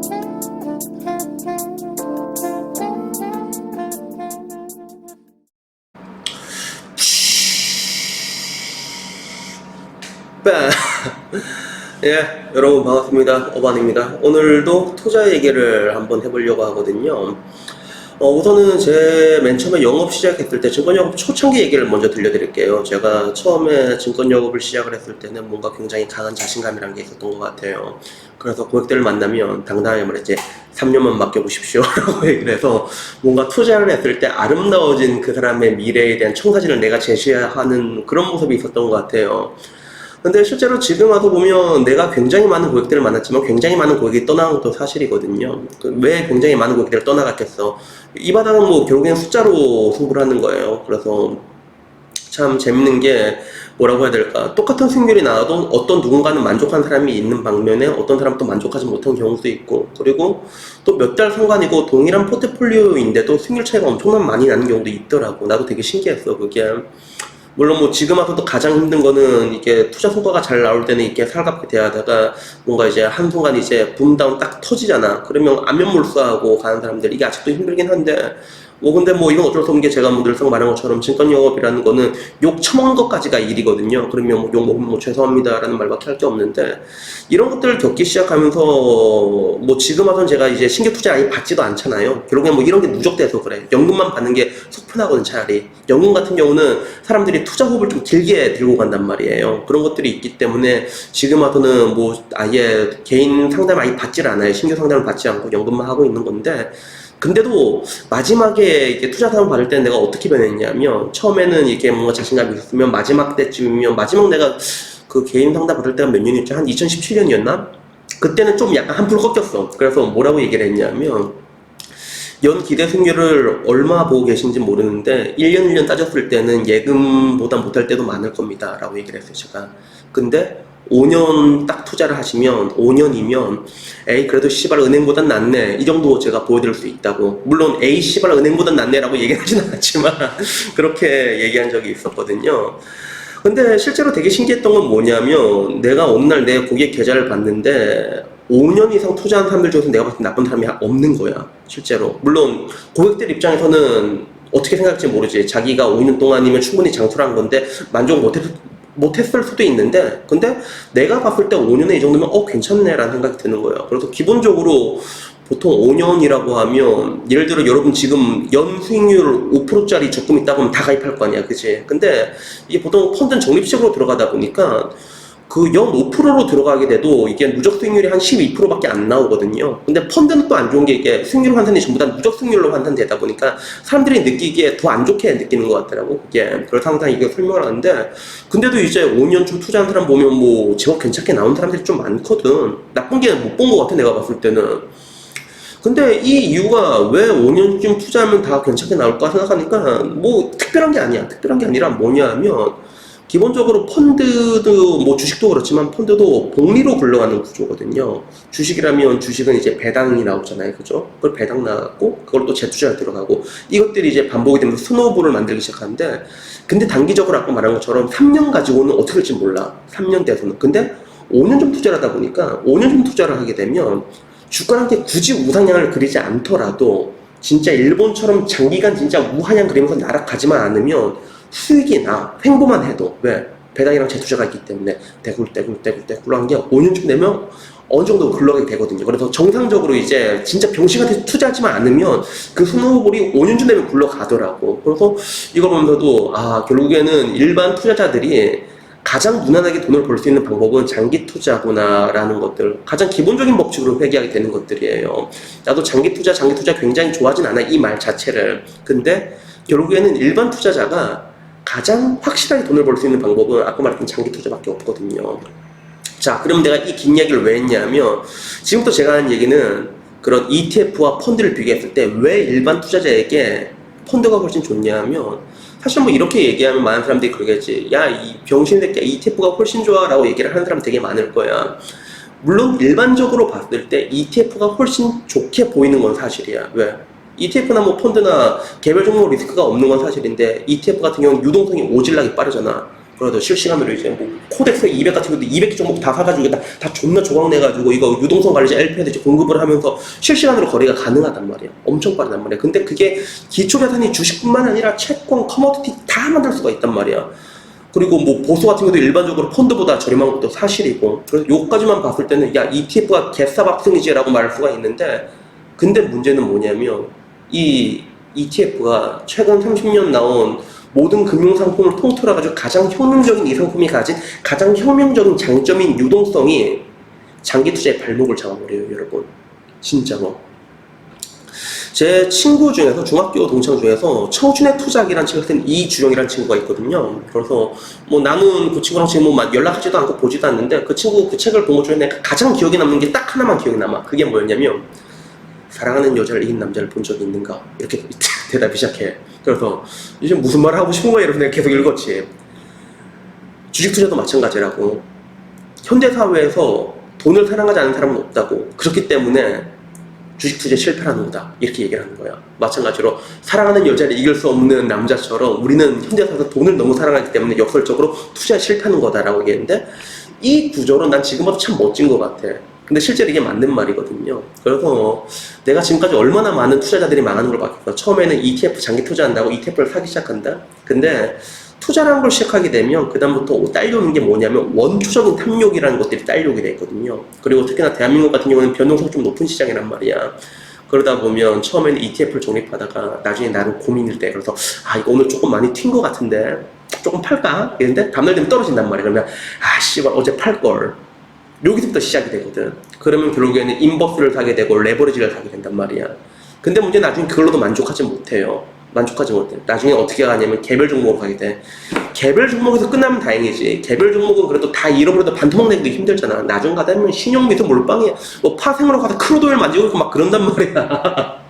예, 여러분 반갑습니다. 어반입니다. 오늘도 투자 얘기를 한번 해보려고 하거든요. 우선은 제 맨 처음에 영업 시작했을 때 증권 영업 초창기 얘기를 먼저 들려드릴게요. 제가 처음에 증권 영업을 시작을 했을 때는 뭔가 굉장히 강한 자신감이라는 게 있었던 것 같아요. 그래서 고객들을 만나면 당당하게 말했지, 3년만 맡겨보십시오 라고 얘기를 해서 뭔가 투자를 했을 때 아름다워진 그 사람의 미래에 대한 청사진을 내가 제시하는 그런 모습이 있었던 것 같아요. 근데 실제로 지금 와서 보면 내가 굉장히 많은 고객들을 만났지만 굉장히 많은 고객이 떠나간 것도 사실이거든요. 왜 굉장히 많은 고객들을 떠나갔겠어? 이 바닥은 뭐 결국엔 숫자로 승부를 하는 거예요. 그래서 참 재밌는 게 뭐라고 해야 될까? 똑같은 수익률이 나와도 어떤 누군가는 만족한 사람이 있는 반면에 어떤 사람은 또 만족하지 못한 경우도 있고, 그리고 또 몇 달 상관이고 동일한 포트폴리오인데도 수익률 차이가 엄청나게 많이 나는 경우도 있더라고. 나도 되게 신기했어, 그게. 물론 뭐 지금 와서도 가장 힘든 거는 이게 투자 성과가 잘 나올 때는 이렇게 살갑게 대하다가 뭔가 이제 한순간 이제 붐다운 딱 터지잖아. 그러면 안면몰수하고 가는 사람들, 이게 아직도 힘들긴 한데 근데 뭐 이건 어쩔 수 없는 게, 제가 뭐 늘상 말한 것처럼 증권 영업이라는 거는 욕 처먹는 것까지가 일이거든요. 그러면 뭐 욕 먹으면 뭐 죄송합니다 라는 말밖에 할 게 없는데, 이런 것들을 겪기 시작하면서 뭐 지금 와서는 제가 이제 신규 투자 아예 받지도 않잖아요. 결국엔 뭐 이런 게 누적돼서 그래. 연금만 받는 게 속 편하거든. 차라리 연금 같은 경우는 사람들이 투자 호흡을 좀 길게 들고 간단 말이에요. 그런 것들이 있기 때문에 지금 와서는 뭐 아예 개인 상담 아예 받질 않아요. 신규 상담을 받지 않고 연금만 하고 있는 건데, 근데도 마지막에 이렇게 투자 사람 받을 때는 내가 어떻게 변했냐면, 처음에는 이게 뭔가 자신감이 있었으면 마지막 때쯤이면, 마지막 내가 그 개인 상담 받을 때가 몇 년이었지? 한 2017년이었나? 그때는 좀 약간 한풀 꺾였어. 그래서 뭐라고 얘기를 했냐면, 연 기대 수익률을 얼마 보고 계신지 모르는데 1년 1년 따졌을 때는 예금보다 못할 때도 많을 겁니다 라고 얘기를 했어요, 제가. 근데 5년 딱 투자를 하시면, 5년이면 에이 그래도 씨발 은행보단 낫네, 이 정도 제가 보여드릴 수 있다고. 물론 에이 씨발 은행보단 낫네 라고 얘기하진 않았지만 그렇게 얘기한 적이 있었거든요. 근데 실제로 되게 신기했던 건 뭐냐면, 내가 어느 날 내 고객 계좌를 봤는데 5년 이상 투자한 사람들 중에서 내가 봤을 때 나쁜 사람이 없는 거야, 실제로. 물론 고객들 입장에서는 어떻게 생각할지 모르지. 자기가 5년 동안이면 충분히 장투를 한 건데 만족 못했을 수도 있는데, 근데 내가 봤을 때 5년에 이 정도면 괜찮네 라는 생각이 드는 거예요. 그래서 기본적으로 보통 5년이라고 하면, 예를 들어 여러분 지금 연 수익률 5%짜리 적금 있다고 하면 다 가입할 거 아니야, 그치? 근데 이게 보통 펀드는 적립식으로 들어가다 보니까 그 연 5%로 들어가게 돼도 이게 누적 수익률이 한 12%밖에 안 나오거든요. 근데 펀드는 또 안 좋은 게, 이게 수익률 환산이 전부 다 누적 수익률로 환산되다 보니까 사람들이 느끼기에 더 안 좋게 느끼는 것 같더라고, 그게. 그래서 항상 이거 설명을 하는데, 근데도 이제 5년쯤 투자한 사람 보면 뭐 제법 괜찮게 나온 사람들이 좀 많거든. 나쁜 게 못 본 것 같아, 내가 봤을 때는. 근데 이 이유가 왜 5년쯤 투자하면 다 괜찮게 나올까 생각하니까 뭐 특별한 게 아니야. 특별한 게 아니라 뭐냐 하면, 기본적으로 펀드도 뭐 주식도 그렇지만 펀드도 복리로 굴러가는 구조거든요. 주식이라면 주식은 이제 배당이 나오잖아요, 그죠? 그걸 배당 나갔고 그걸 또 재투자에 들어가고, 이것들이 이제 반복이 되면서 스노우볼을 만들기 시작하는데, 근데 단기적으로 아까 말한 것처럼 3년 가지고는 어떻게 될지 몰라, 3년 돼서는. 근데 5년 좀 투자를 하다 보니까, 5년 좀 투자를 하게 되면 주가랑 게 굳이 우상향을 그리지 않더라도 진짜 일본처럼 장기간 진짜 우하향 그리면서 날아가지만 않으면 수익이 나. 횡보만 해도. 왜? 배당이랑 재투자가 있기 때문에 떼굴떼굴 한 게 5년쯤 되면 어느 정도 굴러가게 되거든요. 그래서 정상적으로 이제 진짜 병신같이 투자하지만 않으면 그 스노우볼이 5년쯤 되면 굴러가더라고. 그래서 이걸 보면서도 결국에는 일반 투자자들이 가장 무난하게 돈을 벌 수 있는 방법은 장기 투자구나 라는 것들, 가장 기본적인 법칙으로 회귀하게 되는 것들이에요. 나도 장기 투자 굉장히 좋아하진 않아, 이 말 자체를. 근데 결국에는 일반 투자자가 가장 확실하게 돈을 벌 수 있는 방법은 아까 말했던 장기 투자밖에 없거든요. 자, 그럼 내가 이 긴 얘기를 왜 했냐면, 지금부터 제가 하는 얘기는 그런 ETF와 펀드를 비교했을 때 왜 일반 투자자에게 펀드가 훨씬 좋냐면, 사실 뭐 이렇게 얘기하면 많은 사람들이 그러겠지. 야, 이 병신새끼야, ETF가 훨씬 좋아 라고 얘기를 하는 사람 되게 많을 거야. 물론 일반적으로 봤을 때 ETF가 훨씬 좋게 보이는 건 사실이야. 왜? ETF나 뭐 펀드나 개별 종목 리스크가 없는 건 사실인데, ETF 같은 경우는 유동성이 오질나게 빠르잖아. 그래도 실시간으로 이제 뭐 코덱스 200 같은 것도 200개 종목 다 사가지고 다 존나 조각내가지고 이거 유동성 관리자 LP한테 이제 공급을 하면서 실시간으로 거래가 가능하단 말이야. 엄청 빠르단 말이야. 근데 그게 기초자산이 주식뿐만 아니라 채권, 커머디티 다 만들 수가 있단 말이야. 그리고 뭐 보수 같은 것도 일반적으로 펀드보다 저렴한 것도 사실이고, 그래서 요까지만 봤을 때는 야 ETF가 개싸박승이지라고 말할 수가 있는데, 근데 문제는 뭐냐면 이 ETF가 최근 30년 나온 모든 금융상품을 통틀어가지고 가장 효능적인 이 상품이 가진 가장 혁명적인 장점인 유동성이 장기 투자의 발목을 잡아버려요, 여러분. 진짜로. 제 친구 중에서, 중학교 동창 중에서 청춘의 투자기라는 책을 쓴 이주영이라는 친구가 있거든요. 그래서 뭐 나는 그 친구랑 지금 뭐 연락하지도 않고 보지도 않는데, 그 친구 그 책을 본 것 중에 내가 가장 기억에 남는 게 딱 하나만 기억에 남아. 그게 뭐였냐면, 사랑하는 여자를 이긴 남자를 본 적이 있는가? 이렇게 대답이 시작해. 그래서 이제 무슨 말을 하고 싶은 거야? 이러면서 내가 계속 읽었지. 주식 투자도 마찬가지라고. 현대사회에서 돈을 사랑하지 않는 사람은 없다고. 그렇기 때문에 주식 투자에 실패하는 거다. 이렇게 얘기를 하는 거야. 마찬가지로 사랑하는 여자를 이길 수 없는 남자처럼 우리는 현대사회에서 돈을 너무 사랑하기 때문에 역설적으로 투자에 실패하는 거다라고 얘기했는데, 이 구조로 난 지금 봐도 참 멋진 것 같아. 근데 실제로 이게 맞는 말이거든요. 그래서 내가 지금까지 얼마나 많은 투자자들이 망하는 걸 봤겠어. 처음에는 ETF 장기 투자한다고 ETF를 사기 시작한다? 근데 투자라는 걸 시작하게 되면 그다음부터 딸려오는 게 뭐냐면 원초적인 탐욕이라는 것들이 딸려오게 돼 있거든요. 그리고 특히나 대한민국 같은 경우는 변동성이 좀 높은 시장이란 말이야. 그러다 보면 처음에는 ETF를 적립하다가 나중에 나름 고민일 때, 그래서 아 이거 오늘 조금 많이 튄 것 같은데 조금 팔까? 이랬는데 다음날 되면 떨어진단 말이야. 그러면 아 씨발 어제 팔걸. 여기서부터 시작이 되거든. 그러면 결국에는 인버스를 사게 되고 레버리지를 사게 된단 말이야. 근데 문제는 나중에 그걸로도 만족하지 못해요. 만족하지 못해. 나중에 어떻게 가냐면 개별 종목으로 가게 돼. 개별 종목에서 끝나면 다행이지. 개별 종목은 그래도 다 잃어버려도 반토막 내기도 힘들잖아. 나중 가다 보면 신용미도 몰빵이야. 뭐 파생으로 가다 크루도일 만지고 있고 막 그런단 말이야.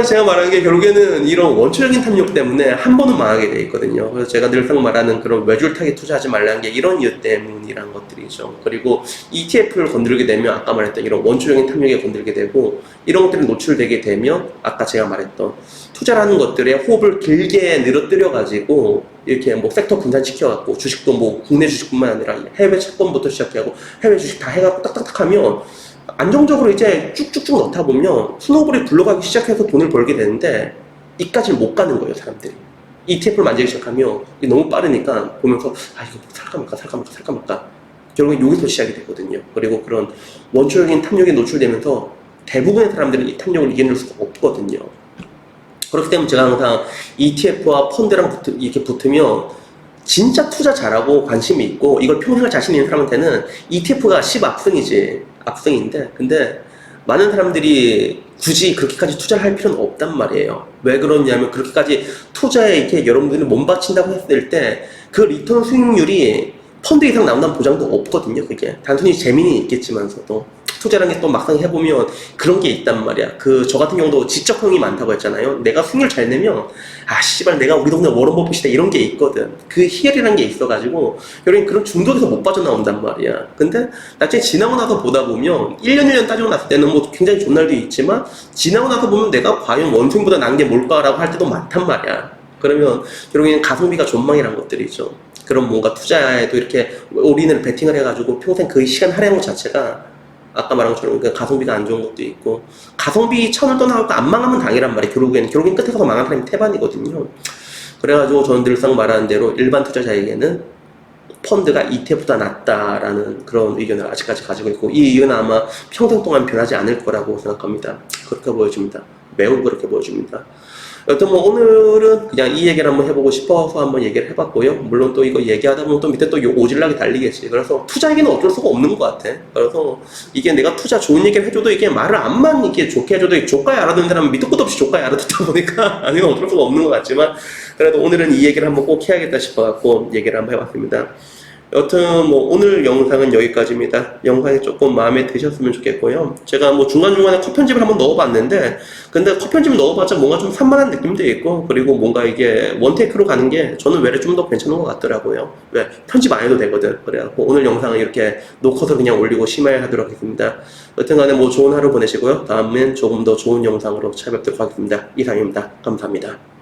제가 말하는 게 결국에는 이런 원초적인 탐욕 때문에 한 번은 망하게 돼 있거든요. 그래서 제가 늘상 말하는 그런 외줄타기 투자하지 말라는 게 이런 이유 때문이란 것들이죠. 그리고 ETF를 건들게 되면 아까 말했던 이런 원초적인 탐욕에 건들게 되고, 이런 것들이 노출되게 되면 아까 제가 말했던 투자라는 것들의 호흡을 길게 늘어뜨려 가지고 이렇게 뭐 섹터 분산시켜 갖고 주식도 뭐 국내 주식뿐만 아니라 해외 채권부터 시작하고 해외 주식 다 해갖고 딱딱딱 하면 안정적으로 이제 쭉쭉쭉 넣다 보면 스노우볼이 굴러가기 시작해서 돈을 벌게 되는데, 이까지는 못 가는 거예요, 사람들이. ETF를 만지기 시작하면 이게 너무 빠르니까 보면서 아 이거 살까 말까 결국엔 여기서 시작이 되거든요. 그리고 그런 원초적인 탐욕에 노출되면서 대부분의 사람들은 이 탐욕을 이겨낼 수가 없거든요. 그렇기 때문에 제가 항상 ETF와 펀드랑 이렇게 붙으면 진짜 투자 잘하고 관심이 있고 이걸 평생을 자신 있는 사람한테는 ETF가 10압승이지. 압승인데, 근데 많은 사람들이 굳이 그렇게까지 투자를 할 필요는 없단 말이에요. 왜 그러냐면 그렇게까지 투자에 이렇게 여러분들이 몸바친다고 했을 때 그 리턴 수익률이 펀드 이상 나온다는 보장도 없거든요. 그게 단순히 재미는 있겠지만서도 투자라는 게 또 막상 해보면 그런 게 있단 말이야. 저 같은 경우도 지적형이 많다고 했잖아요. 내가 수익률 잘 내면 아 씨발 내가 우리 동네 워런 버핏이다 이런 게 있거든. 그 희열이라는 게 있어가지고 여러분 그런 중독에서 못 빠져나온단 말이야. 근데 나중에 지나고 나서 보다 보면 1년 따지고 났을 때는 뭐 굉장히 좋은 날도 있지만 지나고 나서 보면 내가 과연 원숭이보다 나은 게 뭘까라고 할 때도 많단 말이야. 그러면 결국에는 가성비가 전망이란 것들이죠. 그럼 뭔가 투자에도 이렇게 올인을 베팅을 해가지고 평생 그 시간 할애하는 것 자체가 아까 말한 것처럼 가성비가 안 좋은 것도 있고, 가성비 천을 떠나고 안 망하면 당이란 말이에요. 결국엔 끝에 가서 망한 사람이 태반이거든요. 그래가지고 저는 늘상 말하는 대로 일반 투자자에게는 펀드가 ETF보다 낫다라는 그런 의견을 아직까지 가지고 있고, 이 의견은 아마 평생 동안 변하지 않을 거라고 생각합니다. 그렇게 보여줍니다. 매우 그렇게 보여줍니다. 여튼 뭐 오늘은 그냥 이 얘기를 한번 해보고 싶어서 한번 얘기를 해봤고요. 물론 또 이거 얘기하다 보면 또 밑에 또 오질락이 달리겠지. 그래서 투자 얘기는 어쩔 수가 없는 것 같아. 그래서 이게 내가 투자 좋은 얘기를 해줘도 이게 말을 안만 이렇게 좋게 해줘도 조까지 알아듣는 사람은 밑도 끝도 없이 조까지 알아듣다 보니까 아니면 어쩔 수가 없는 것 같지만, 그래도 오늘은 이 얘기를 한번 꼭 해야겠다 싶어갖고 얘기를 한번 해봤습니다. 여튼 뭐 오늘 영상은 여기까지입니다. 영상이 조금 마음에 드셨으면 좋겠고요. 제가 뭐 중간중간에 컷 편집을 한번 넣어봤는데, 근데 컷 편집을 넣어봤자 뭔가 좀 산만한 느낌도 있고, 그리고 뭔가 이게 원테이크로 가는 게 저는 외래 좀 더 괜찮은 것 같더라고요. 왜? 편집 안 해도 되거든. 그래갖고 오늘 영상은 이렇게 놓고서 그냥 올리고 심화하도록 하겠습니다. 여튼간에 뭐 좋은 하루 보내시고요. 다음엔 조금 더 좋은 영상으로 찾아뵙도록 하겠습니다. 이상입니다. 감사합니다.